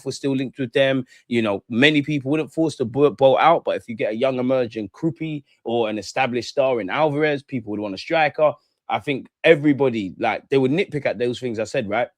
was still linked with them. You know, many people wouldn't force the boat out, but if you get a young emerging Krupi or an established star in Alvarez, people would want a striker. I think everybody, like, they would nitpick at those things I said, right?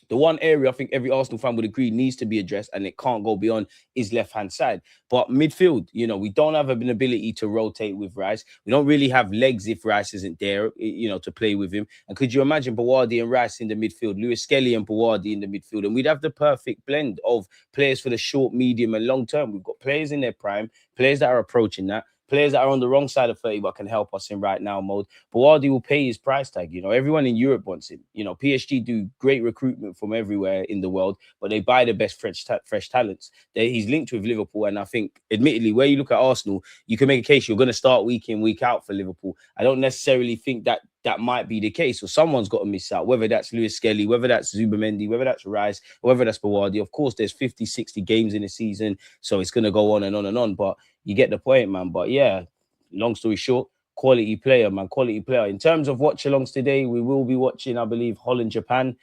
The one area I think every Arsenal fan would agree needs to be addressed and it can't go beyond is left-hand side. But midfield, you know, we don't have an ability to rotate with Rice. We don't really have legs if Rice isn't there, you know, to play with him. And could you imagine Bouaddi and Rice in the midfield, Lewis Skelly and Bouaddi in the midfield? And we'd have the perfect blend of players for the short, medium and long term. We've got players in their prime, players that are approaching that, players that are on the wrong side of 30 but can help us in right now mode. Bouaddi will pay his price tag. You know, everyone in Europe wants him. You know, PSG do great recruitment from everywhere in the world, but they buy the best fresh talents. He's linked with Liverpool, and I think, admittedly, where you look at Arsenal, you can make a case you're going to start week in, week out for Liverpool. I don't necessarily think that might be the case. So someone's got to miss out, whether that's Lewis Skelly, whether that's Zubamendi, whether that's Rice, whether that's Bouaddi. Of course, there's 50, 60 games in a season, so it's going to go on and on and on. But you get the point, man. But yeah, long story short, quality player, man, quality player. In terms of watch-alongs today, we will be watching, I believe, Holland, Japan.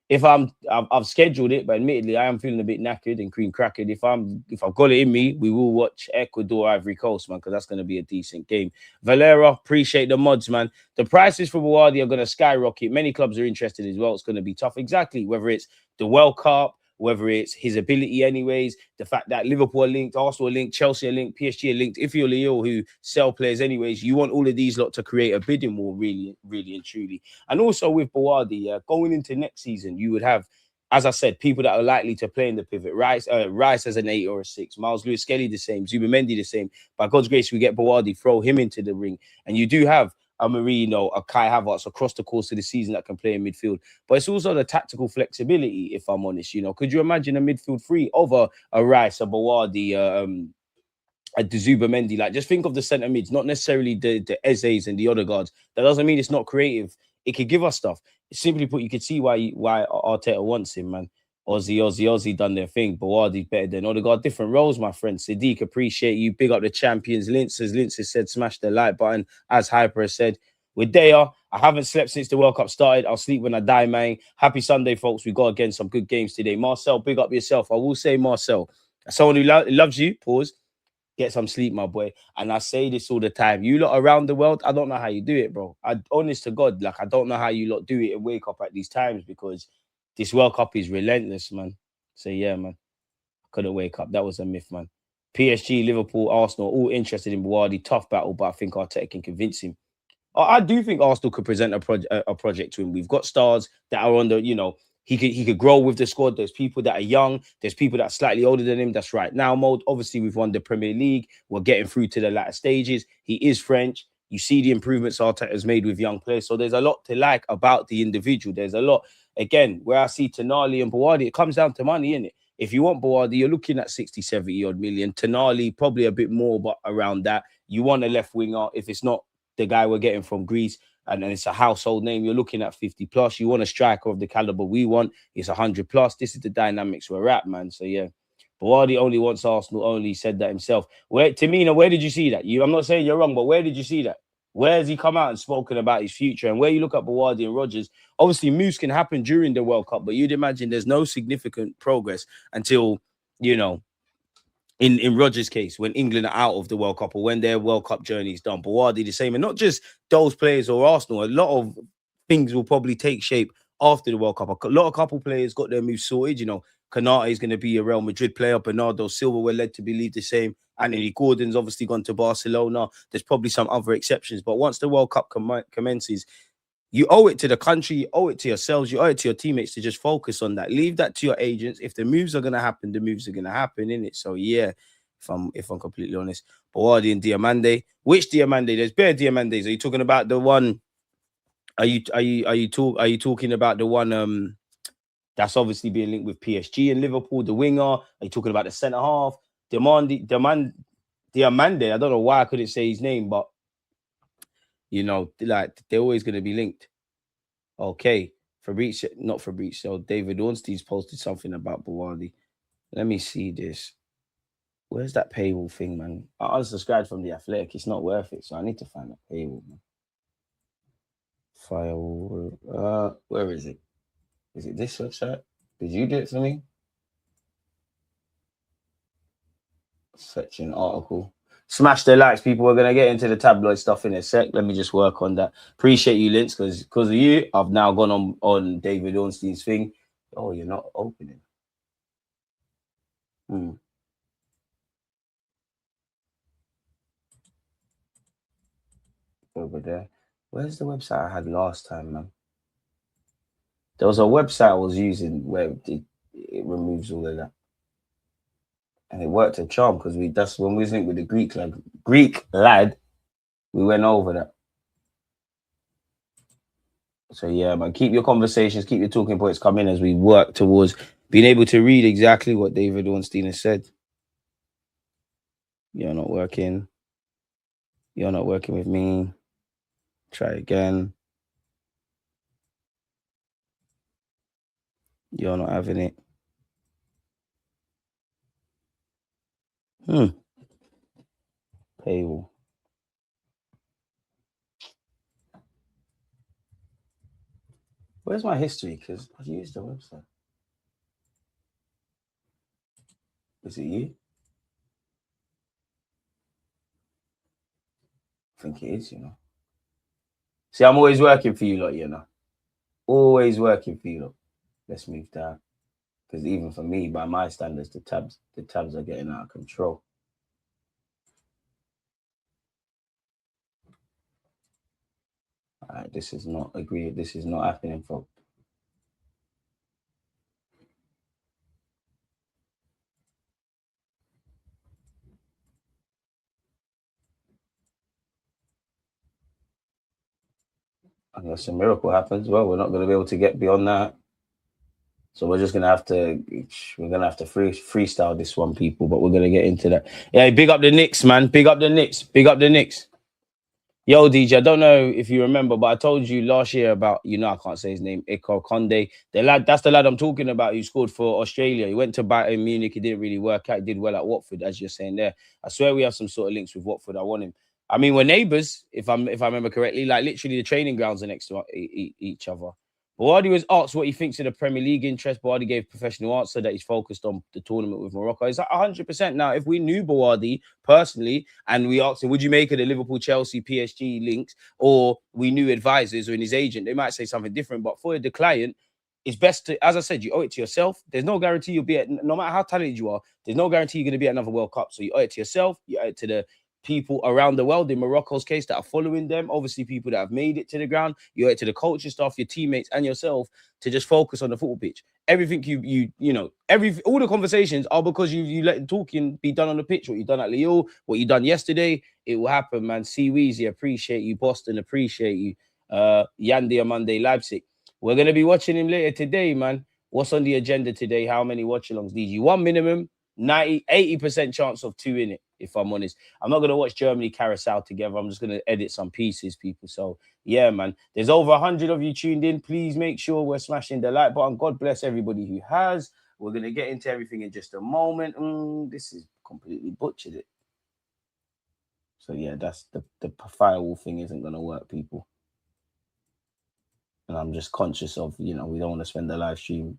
If I've scheduled it, but admittedly, I am feeling a bit knackered and cream crackered. If I've got it in me, we will watch Ecuador, Ivory Coast, man, because that's going to be a decent game. Valera, appreciate the mods, man. The prices for Bouaddi are going to skyrocket. Many clubs are interested as well. It's going to be tough. Exactly, whether it's the World Cup, whether it's his ability anyways, the fact that Liverpool are linked, Arsenal are linked, Chelsea are linked, PSG are linked. If you're Leo who sell players anyways, you want all of these lot to create a bidding war, really, really and truly. And also with Bouaddi, going into next season, you would have, as I said, people that are likely to play in the pivot. Rice as an 8 or a 6. Miles Lewis Skelly the same. Zubamendi the same. By God's grace, we get Bouaddi, throw him into the ring. And you do have a Marino, a Kai Havertz across the course of the season that can play in midfield. But it's also the tactical flexibility, if I'm honest. You know, could you imagine a midfield three over a Rice, a Bouaddi, a Zubamendi? Like, just think of the centre mids, not necessarily the Ezes and the other guards. That doesn't mean it's not creative. It could give us stuff. Simply put, you could see why Arteta wants him, man. Aussie done their thing. Bouaddi's better than Odegaard. Different roles, my friend. Sadiq, appreciate you. Big up the champions. Linz has said, smash the like button. As Hyper has said, we're there. I haven't slept since the World Cup started. I'll sleep when I die, man. Happy Sunday, folks. We got again some good games today. Marcel, big up yourself. I will say, Marcel, someone who loves you, pause, get some sleep, my boy. And I say this all the time. You lot around the world, I don't know how you do it, bro. Honest to God, like, I don't know how you lot do it and wake up at these times, because this World Cup is relentless, man. So, yeah, man. I couldn't wake up. That was a myth, man. PSG, Liverpool, Arsenal, all interested in Bouaddi. Tough battle, but I think Arteta can convince him. I do think Arsenal could present a project to him. We've got stars that are on the, you know, he could grow with the squad. There's people that are young. There's people that are slightly older than him. That's right now mode. Obviously, we've won the Premier League. We're getting through to the latter stages. He is French. You see the improvements Arteta has made with young players. So there's a lot to like about the individual. There's a lot. Again, where I see Tonali and Bouaddi, it comes down to money, innit? If you want Bouaddi, you're looking at 60, 70 odd million. Tonali, probably a bit more, but around that. You want a left winger. If it's not the guy we're getting from Greece, and it's a household name, you're looking at 50 plus. You want a striker of the caliber we want, it's 100 plus. This is the dynamics we're at, man. So, yeah. Bouaddi only wants Arsenal only, said that himself. Tamina, where did you see that? I'm not saying you're wrong, but where did you see that? Where has he come out and spoken about his future? And where you look at Bouaddi and Rodgers, obviously moves can happen during the World Cup, but you'd imagine there's no significant progress until, you know, in Rodgers' case, when England are out of the World Cup or when their World Cup journey is done. Bouaddi the same. And not just those players or Arsenal. A lot of things will probably take shape after the World Cup. A lot of couple players got their moves sorted. You know, Kanate is going to be a Real Madrid player. Bernardo Silva, we're led to believe the same. Anthony Gordon's obviously gone to Barcelona. There's probably some other exceptions. But once the World Cup commences, you owe it to the country, you owe it to yourselves, you owe it to your teammates to just focus on that. Leave that to your agents. If the moves are gonna happen, the moves are gonna happen, innit? So yeah, if I'm completely honest. Bouaddi and Diamande. Which Diamande? There's bare Diamandes. Are you talking about the one? Are you talking about the one that's obviously being linked with PSG and Liverpool, the winger? Are you talking about the centre half? Diamande. I don't know why I couldn't say his name, but you know, like, they're always going to be linked. Okay. Not Fabrizio. David Ornstein's posted something about Bouaddi. Let me see this. Where's that paywall thing, man? I unsubscribed from The Athletic. It's not worth it, so I need to find that paywall, man. Firewall. Where is it? Is it this website? Did you do it for me? Section article. Smash the likes, people. We're gonna get into the tabloid stuff in a sec. Let me just work on that. Appreciate you, Linz, because of you, I've now gone on David Ornstein's thing. Oh, you're not opening. Over there. Where's the website I had last time, man? There was a website I was using where it removes all of that. And it worked a charm because that's when we was linked with the Greek lad, we went over that. So yeah, man, keep your conversations, keep your talking points coming as we work towards being able to read exactly what David Ornstein has said. You're not working. You're not working with me. Try again. You're not having it. Paywall. Where's my history? Because I've used the website. Is it you? I think it is, you know. See, I'm always working for you lot, you know. Always working for you lot. Let's move down. Because even for me, by my standards, the tabs are getting out of control. All right, this is not agreed. This is not happening, folks. Unless a miracle happens, well, we're not going to be able to get beyond that. So we're just gonna have to freestyle this one, people. But we're gonna get into that. Yeah, big up the Knicks, man. Big up the Knicks. Big up the Knicks. Yo, DJ, I don't know if you remember, but I told you last year about, I can't say his name, Eko Conde. The lad, that's the lad I'm talking about who scored for Australia. He went to Bayern Munich. He didn't really work out. He did well at Watford, as you're saying there. I swear we have some sort of links with Watford. I want him. I mean, we're neighbours, if I remember correctly. Like literally, the training grounds are next to each other. Bouaddi was asked what he thinks of the Premier League interest. Bouaddi gave a professional answer that he's focused on the tournament with Morocco. It's like 100%. Now, if we knew Bouaddi personally and we asked him, would you make of the Liverpool, Chelsea, PSG links, or we knew advisors or in his agent, they might say something different. But for the client, it's best to, as I said, you owe it to yourself. There's no guarantee you'll be at, no matter how talented you are, there's no guarantee you're going to be at another World Cup. So you owe it to yourself. You owe it to the people around the world, in Morocco's case, that are following them, obviously people that have made it to the ground. You owe it to the coaching staff, your teammates, and yourself to just focus on the football pitch. Everything all the conversations are because you let the talking be done on the pitch. What you've done at Lille, what you've done yesterday, it will happen, man. See Weezy, appreciate you. Boston, appreciate you. Yandy Monday, Leipzig. We're going to be watching him later today, man. What's on the agenda today? How many watch-alongs? DG? One minimum, 80% chance of two in it, if I'm honest. I'm not going to watch Germany carousel together. I'm just going to edit some pieces, people. So, yeah, man. There's over 100 of you tuned in. Please make sure we're smashing the like button. God bless everybody who has. We're going to get into everything in just a moment. This is completely butchered it. So, yeah, that's the firewall thing isn't going to work, people. And I'm just conscious of, we don't want to spend the live stream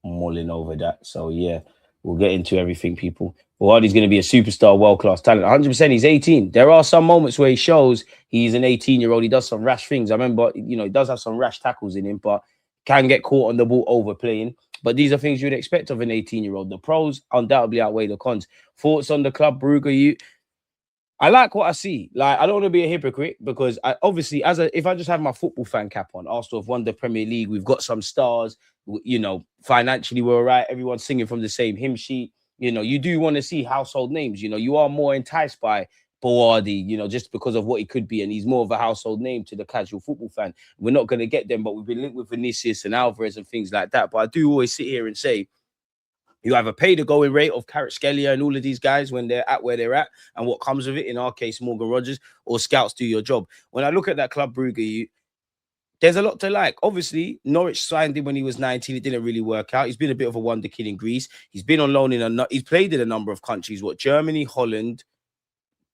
mulling over that. So, yeah, we'll get into everything, people. Bouaddi's going to be a superstar, world-class talent. 100%, he's 18. There are some moments where he shows he's an 18-year-old. He does some rash things. I remember, he does have some rash tackles in him, but can get caught on the ball overplaying. But these are things you'd expect of an 18-year-old. The pros undoubtedly outweigh the cons. Thoughts on the club, Brugge? I like what I see. Like, I don't want to be a hypocrite because if I just have my football fan cap on, Arsenal have won the Premier League. We've got some stars. Financially we're all right. Everyone's singing from the same hymn sheet. You do want to see household names. You are more enticed by Bouaddi, just because of what he could be. And he's more of a household name to the casual football fan. We're not going to get them, but we've been linked with Vinicius and Alvarez and things like that. But I do always sit here and say, you either pay the going rate of Kvaratskhelia and all of these guys when they're at where they're at and what comes of it, in our case, Morgan Rogers, or scouts do your job. When I look at that club, Brugge, there's a lot to like. Obviously, Norwich signed him when he was 19. It didn't really work out. He's been a bit of a wonder kid in Greece. He's been on loan he's played in a number of countries, Germany, Holland,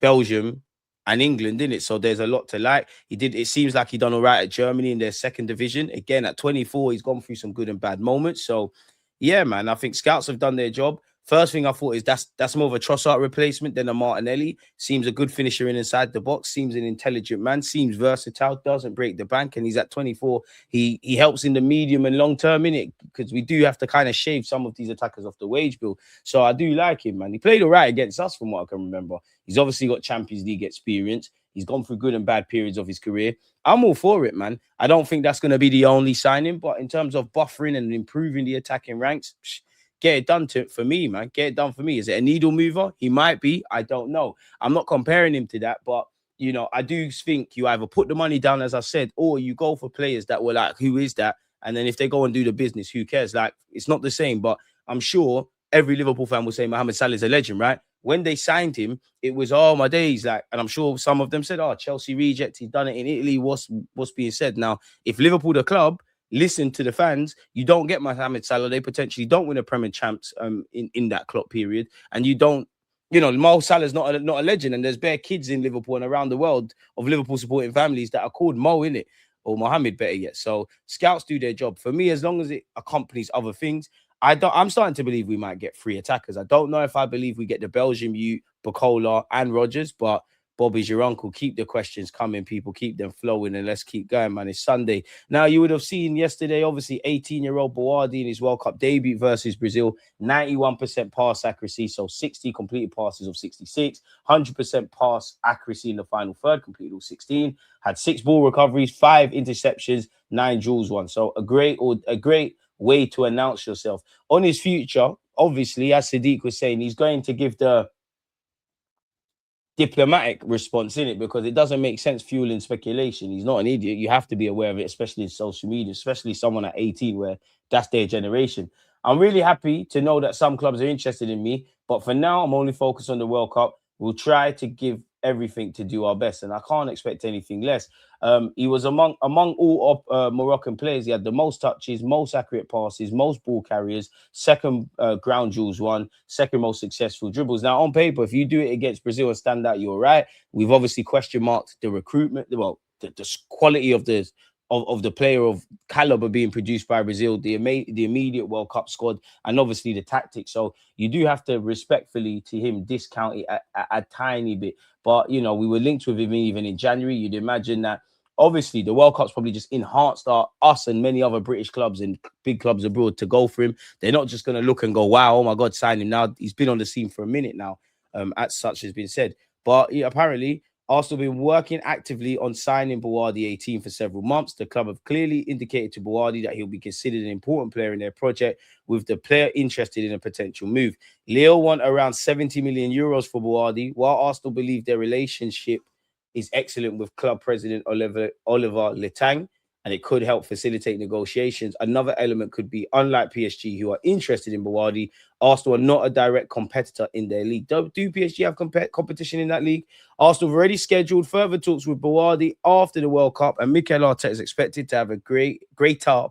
Belgium, and England, didn't it? So there's a lot to like. It seems like he done all right at Germany in their second division. Again, at 24, he's gone through some good and bad moments. So, yeah, man, I think scouts have done their job. First thing I thought is that's more of a Trossard replacement than a Martinelli. Seems a good finisher inside the box. Seems an intelligent man. Seems versatile. Doesn't break the bank. And he's at 24. He helps in the medium and long term in it, because we do have to kind of shave some of these attackers off the wage bill. So I do like him, man. He played all right against us from what I can remember. He's obviously got Champions League experience. He's gone through good and bad periods of his career. I'm all for it, man. I don't think that's going to be the only signing, but in terms of buffering and improving the attacking ranks, get it done for me, man. Get it done for me. Is it a needle mover? He might be. I don't know. I'm not comparing him to that, but I do think you either put the money down, as I said, or you go for players that were like, who is that? And then if they go and do the business, who cares? Like, it's not the same, but I'm sure every Liverpool fan will say Mohamed Salah is a legend, right? When they signed him, it was, oh, my days. Like, and I'm sure some of them said, oh, Chelsea reject. He's done it in Italy. What's being said? Now, if Liverpool, the club, listen to the fans, you don't get Mohamed Salah. They potentially don't win a Premier Champs in that clock period. And you don't, Mo Salah's not a legend. And there's bare kids in Liverpool and around the world of Liverpool supporting families that are called Mo, in it, or Mohammed, better yet. So scouts do their job. For me, as long as it accompanies other things, I'm starting to believe we might get 3 attackers. I don't know if I believe we get the Belgium youth, Bacola and Rodgers, but Bobby's your uncle. Keep the questions coming, people. Keep them flowing, and let's keep going, man. It's Sunday. Now, you would have seen yesterday, obviously, 18-year-old Bouaddi in his World Cup debut versus Brazil, 91% pass accuracy, so 60 completed passes of 66, 100% pass accuracy in the final third, completed all 16, had 6 ball recoveries, 5 interceptions, 9 duels won. So a great way to announce yourself. On his future, obviously, as Sadiq was saying, he's going to give the diplomatic response in it, because it doesn't make sense fueling speculation. He's not an idiot. You have to be aware of it, especially in social media, especially someone at 18 where that's their generation. I'm really happy to know that some clubs are interested in me, but for now, I'm only focused on the World Cup. We'll try to give everything to do our best, and I can't expect anything less. He was among all Moroccan players. He had the most touches, most accurate passes, most ball carriers, second ground duels won, second most successful dribbles. Now, on paper, if you do it against Brazil and stand out, you're right. We've obviously question marked the recruitment, the quality of the player of caliber being produced by Brazil, the immediate World Cup squad, and obviously the tactics. So you do have to respectfully to him discount it a tiny bit. But, we were linked with him even in January. You'd imagine that obviously the World Cup's probably just enhanced us and many other British clubs and big clubs abroad to go for him. They're not just going to look and go, wow, oh my God, sign him now. He's been on the scene for a minute now, as such has been said. But apparently, Arsenal have been working actively on signing Bouaddi 18 for several months. The club have clearly indicated to Bouaddi that he'll be considered an important player in their project, with the player interested in a potential move. Lille want around 70 million euros for Bouaddi, while Arsenal believe their relationship is excellent with club president Oliver Letang, and it could help facilitate negotiations. Another element could be, unlike PSG, who are interested in Bouaddi, Arsenal are not a direct competitor in their league. Do PSG have competition in that league? Arsenal have already scheduled further talks with Bouaddi after the World Cup, and Mikel Arteta is expected to have a greater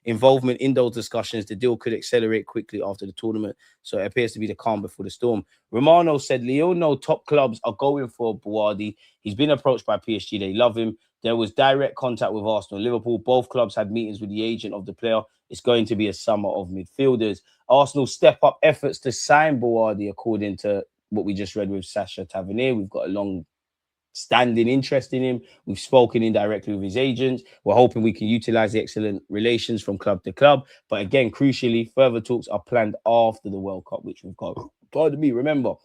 involvement in those discussions. The deal could accelerate quickly after the tournament, so it appears to be the calm before the storm. Romano said Lyon know top clubs are going for Bouaddi. He's been approached by PSG. They love him. There was direct contact with Arsenal and Liverpool. Both clubs had meetings with the agent of the player. It's going to be a summer of midfielders. Arsenal step up efforts to sign Bouaddi, according to what we just read with Sasha Tavernier. We've got a long-standing interest in him. We've spoken indirectly with his agents. We're hoping we can utilize the excellent relations from club to club. But again, crucially, further talks are planned after the World Cup, which we've got. Pardon me, remember,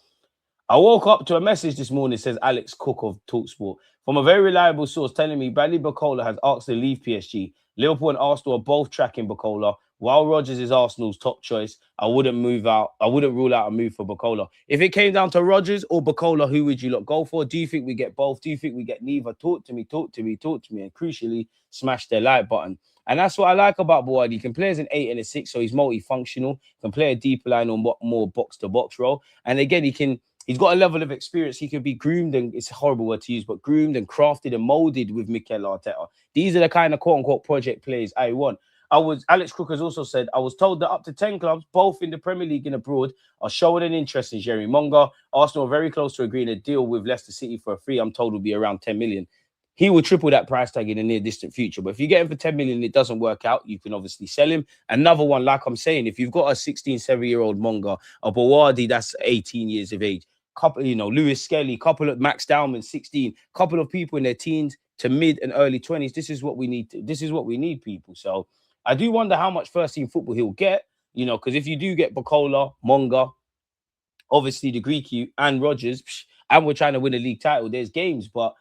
I woke up to a message this morning, says Alex Cook of TalkSport, from a very reliable source telling me Bradley Bacola has asked to leave PSG. Liverpool and Arsenal are both tracking Bacola. While Rodgers is Arsenal's top choice, I wouldn't rule out a move for Bacola. If it came down to Rodgers or Bacola, who would you go for? Do you think we get both? Do you think we get neither? Talk to me. And crucially, smash the like button. And that's what I like about Bouaddi. He can play as an 8 and a 6, so he's multifunctional. Can play a deeper line or more box-to-box role. And again, he's got a level of experience. He could be groomed, and it's a horrible word to use, but groomed and crafted and molded with Mikel Arteta. These are the kind of quote-unquote project players I want. Alex Crook has also said, I was told that up to 10 clubs, both in the Premier League and abroad, are showing an interest in Jerry Monga. Arsenal are very close to agreeing a deal with Leicester City for a fee. I'm told will be around 10 million. he will triple that price tag in the near distant future. But if you get him for 10 million, it doesn't work out, you can obviously sell him. Another one, like I'm saying, if you've got a 16, 17-year-old Monga, a Bouaddi that's 18 years of age, couple, Lewis Skelly, couple of Max Dowman, 16, couple of people in their teens to mid and early 20s. This is what we need. This is what we need, people. So I do wonder how much first team football he'll get, because if you do get Bacola, Monga, obviously the Greek you and Rodgers, and we're trying to win a league title, there's games, but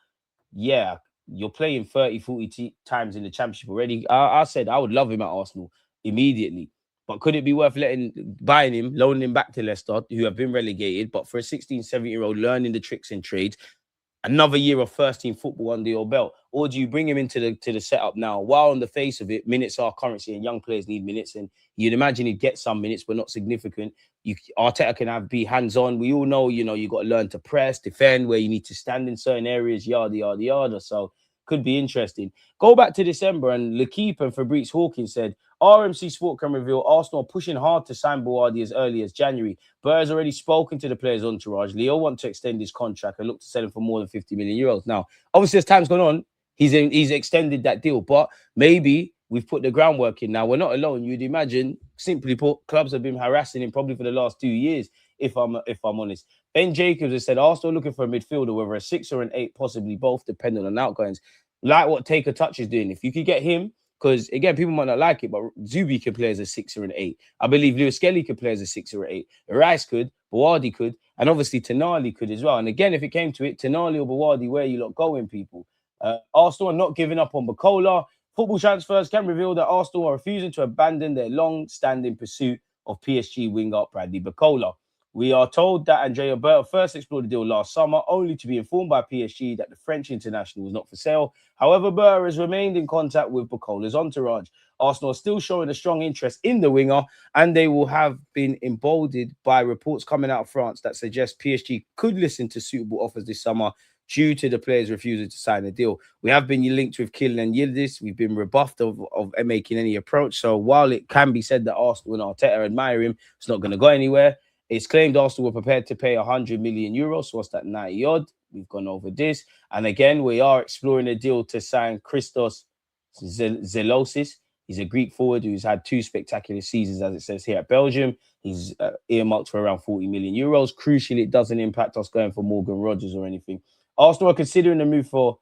yeah, you're playing 30, 40 times in the championship already. I said I would love him at Arsenal immediately. But could it be worth buying him, loaning him back to Leicester, who have been relegated, but for a 16, 17-year-old learning the tricks and trades, another year of first team football under your belt? Or do you bring him into the setup now? While on the face of it, minutes are currency and young players need minutes, and you'd imagine he'd get some minutes, but not significant. Arteta can be hands-on. We all know, you got to learn to press, defend, where you need to stand in certain areas, yada, yada, yada. So could be interesting. Go back to December, and L'Equipe and Fabrice Hawkins said, RMC Sport can reveal Arsenal are pushing hard to sign Bouaddi as early as January. Burr has already spoken to the player's entourage. Leo wants to extend his contract and look to sell him for more than 50 million euros. Now, obviously, as time's gone on, he's extended that deal, but maybe we've put the groundwork in now. We're not alone. You'd imagine, simply put, clubs have been harassing him probably for the last 2 years, if I'm honest. Ben Jacobs has said Arsenal looking for a midfielder, whether a 6 or an 8, possibly both, depending on outgoings. Like what Take a Touch is doing. If you could get him, because again, people might not like it, but Zubi could play as a 6 or an 8. I believe Lewis Skelly could play as a 6 or an 8. Rice could, Bouaddi could, and obviously Tonali could as well. And again, if it came to it, Tonali or Bouaddi, where you lot going, people? Arsenal are not giving up on Bacola. Football Transfers can reveal that Arsenal are refusing to abandon their long-standing pursuit of PSG winger Bradley Bacola. We are told that Andrea Berta first explored the deal last summer, only to be informed by PSG that the French international was not for sale. However, Berta has remained in contact with Bacola's entourage. Arsenal are still showing a strong interest in the winger, and they will have been emboldened by reports coming out of France that suggest PSG could listen to suitable offers this summer due to the players refusing to sign a deal. We have been linked with Kylian Yildiz. We've been rebuffed of making any approach. So while it can be said that Arsenal and Arteta admire him, it's not going to go anywhere. It's claimed Arsenal were prepared to pay 100 million euros. So what's that, 90 odd? We've gone over this. And again, we are exploring a deal to sign Christos Zelosis. He's a Greek forward who's had 2 spectacular seasons, as it says here, at Belgium. He's earmarked for around 40 million euros. Crucially, it doesn't impact us going for Morgan Rogers or anything. Arsenal are considering a move for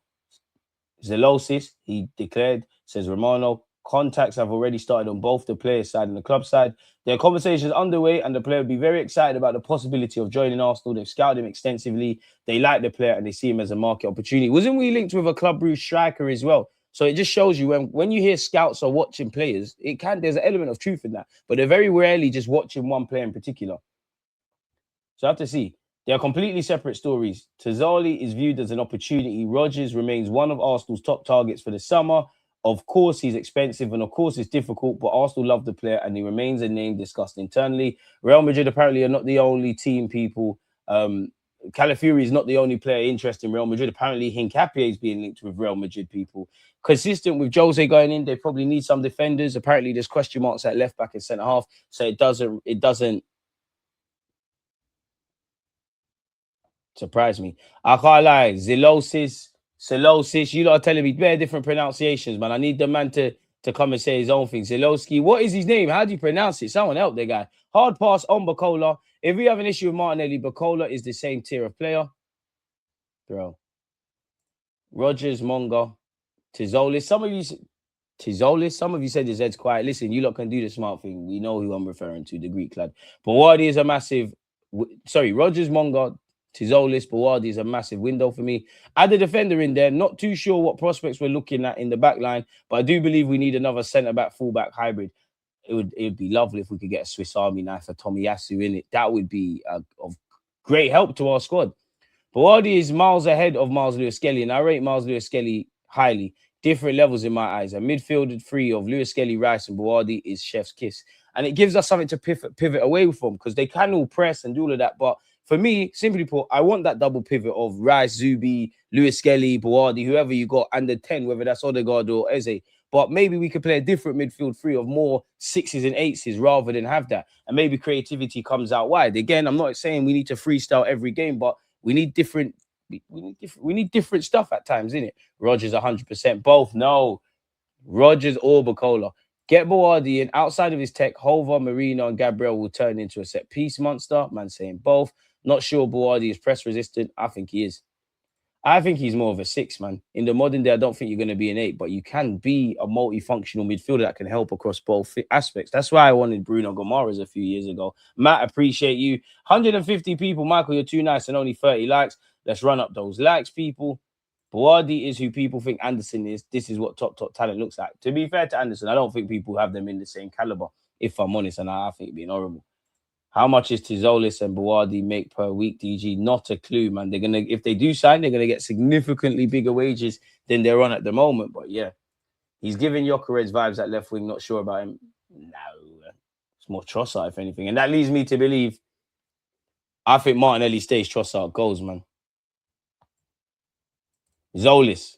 Zelosis, he declared, says Romano. Contacts have already started on both the player side and the club side. There are conversations underway, and the player would be very excited about the possibility of joining Arsenal. They've scouted him extensively. They like the player, and they see him as a market opportunity. Wasn't we linked with a Club Brugge striker as well? So it just shows you when you hear scouts are watching players, there's an element of truth in that. But they're very rarely just watching one player in particular. So I have to see. They are completely separate stories. Tazali is viewed as an opportunity. Rodgers remains one of Arsenal's top targets for the summer. Of course, he's expensive, and of course, it's difficult, but Arsenal love the player, and he remains a name discussed internally. Real Madrid apparently are not the only team, people. Calafiori is not the only player interested in Real Madrid. Apparently, Hincapié is being linked with Real Madrid, people. Consistent with Jose going in, they probably need some defenders. Apparently, there's question marks at left back and centre half, so it doesn't surprise me. I can't lie. Zelosis, you lot are telling me very different pronunciations, man. I need the man to come and say his own thing. Zelowski, what is his name? How do you pronounce it? Someone help the guy. Hard pass on Bacola. If we have an issue with Martinelli, Bacola is the same tier of player. Bro. Rogers, Monga, Tizolis. Some of you said his head's quiet. Listen, you lot can do the smart thing. We know who I'm referring to, the Greek lad. Bouaddi is a massive... Rogers, Monga, Tizolis, Bouaddi is a massive window for me. Add a defender in there. Not too sure what prospects we're looking at in the back line, but I do believe we need another centre-back, full-back hybrid. It would be lovely if we could get a Swiss Army knife for Tomiyasu in it. That would be of great help to our squad. Bouaddi is miles ahead of Miles Lewis-Skelly, and I rate Miles Lewis-Skelly highly. Different levels in my eyes. A midfield three of Lewis-Skelly, Rice, and Bouaddi is chef's kiss. And it gives us something to pivot away from, because they can all press and do all of that, but for me, simply put, I want that double pivot of Rice, Zubi, Lewis Skelly, Bouaddi, whoever you got, and the 10, whether that's Odegaard or Eze. But maybe we could play a different midfield three of more 6s and 8s rather than have that. And maybe creativity comes out wide. Again, I'm not saying we need to freestyle every game, but we need different We need different stuff at times, innit? Rodgers 100% both. No, Rodgers or Bacola. Get Bouaddi in. Outside of his tech, Hova, Marino, and Gabriel will turn into a set piece monster. Man saying both. Not sure Bouaddi is press resistant. I think he is. I think he's more of a 6, man. In the modern day, I don't think you're going to be an 8, but you can be a multifunctional midfielder that can help across both aspects. That's why I wanted Bruno Gomares a few years ago. Matt, appreciate you. 150 people. Michael, you're too nice and only 30 likes. Let's run up those likes, people. Bouaddi is who people think Anderson is. This is what top talent looks like. To be fair to Anderson, I don't think people have them in the same caliber, if I'm honest, and I think it'd be horrible. How much is Tizolis and Bouaddi make per week, DG? Not a clue, man. They're gonna, if they do sign, they're gonna get significantly bigger wages than they're on at the moment. But yeah, he's giving Gyökeres vibes at left wing. Not sure about him. No, it's more Trossard, if anything, and that leads me to believe. I think Martinelli stays, Trossard goes, man. Zolis.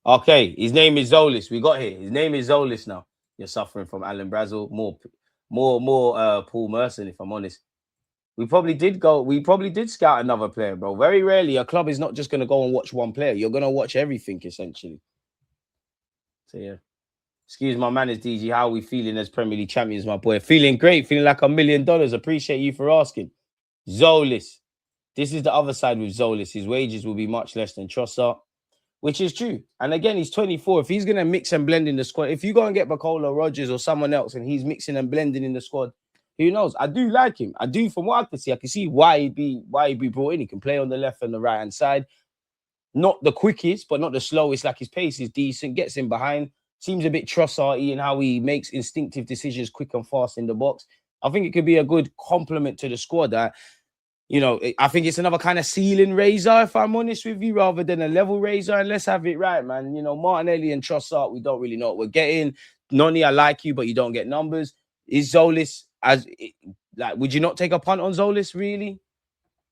Okay, his name is Zolis. We got here. His name is Zolis now. You're suffering from Alan Brazil. More Paul Merson, if I'm honest. We probably did scout another player, bro. Very rarely a club is not just going to go and watch one player. You're going to watch everything, essentially. So, yeah. Excuse my manners, DG. How are we feeling as Premier League champions, my boy? Feeling great. Feeling like $1 million. Appreciate you for asking. Zolis. This is the other side with Zolis. His wages will be much less than Trossard, which is true. And again, he's 24. If he's going to mix and blend in the squad, if you go and get Bacola, Rodgers, or someone else, and he's mixing and blending in the squad, who knows? I do like him. I do, from what I can see why he'd be brought in. He can play on the left and the right hand side. Not the quickest, but not the slowest. Like, his pace is decent. Gets him behind. Seems a bit Trossard-y in how he makes instinctive decisions quick and fast in the box. I think it could be a good complement to the squad. You know, I think it's another kind of ceiling raiser, if I'm honest with you, rather than a level raiser. And let's have it right, man. You know, Martinelli and Trossard, we don't really know what we're getting. Noni, I like you, but you don't get numbers. Is Zolis would you not take a punt on Zolis, really?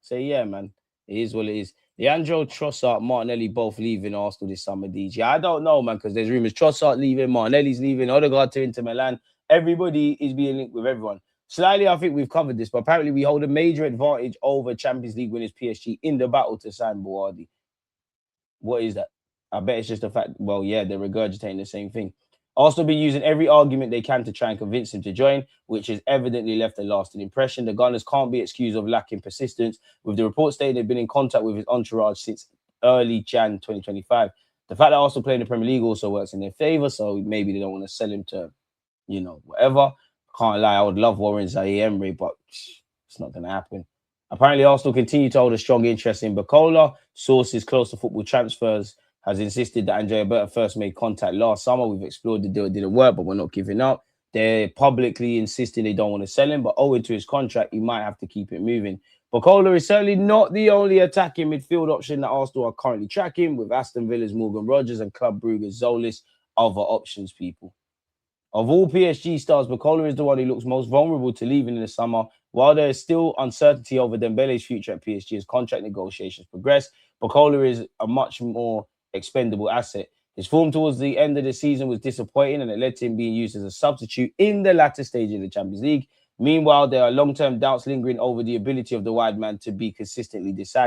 Say, yeah, man. It is what it is. Leandro, Trossard, Martinelli both leaving Arsenal this summer, DJ. I don't know, man, because there's rumors Trossard leaving, Martinelli's leaving, Odegaard to Inter Milan. Everybody is being linked with everyone. Slightly, I think we've covered this, but apparently we hold a major advantage over Champions League winners PSG in the battle to sign Bouaddi. What is that? I bet it's just the fact, well, yeah, they're regurgitating the same thing. Arsenal been using every argument they can to try and convince him to join, which has evidently left a lasting impression. The Gunners can't be excused of lacking persistence, with the report stating they've been in contact with his entourage since early Jan 2025. The fact that Arsenal play in the Premier League also works in their favour, so maybe they don't want to sell him to, you know, whatever. Can't lie, I would love Warren Zaire Emery, but it's not going to happen. Apparently, Arsenal continue to hold a strong interest in Bacola. Sources close to football transfers has insisted that Andrea Berta first made contact last summer. We've explored the deal. It didn't work, but we're not giving up. They're publicly insisting they don't want to sell him, but owing to his contract, he might have to keep it moving. Bacola is certainly not the only attacking midfield option that Arsenal are currently tracking, with Aston Villa's Morgan Rodgers and Club Brugge's Zolis other options, people. Of all PSG stars, Bacola is the one who looks most vulnerable to leaving in the summer. While there is still uncertainty over Dembele's future at PSG as contract negotiations progress, Bacola is a much more expendable asset. His form towards the end of the season was disappointing, and it led to him being used as a substitute in the latter stage of the Champions League. Meanwhile, there are long-term doubts lingering over the ability of the wide man to be consistently decisive.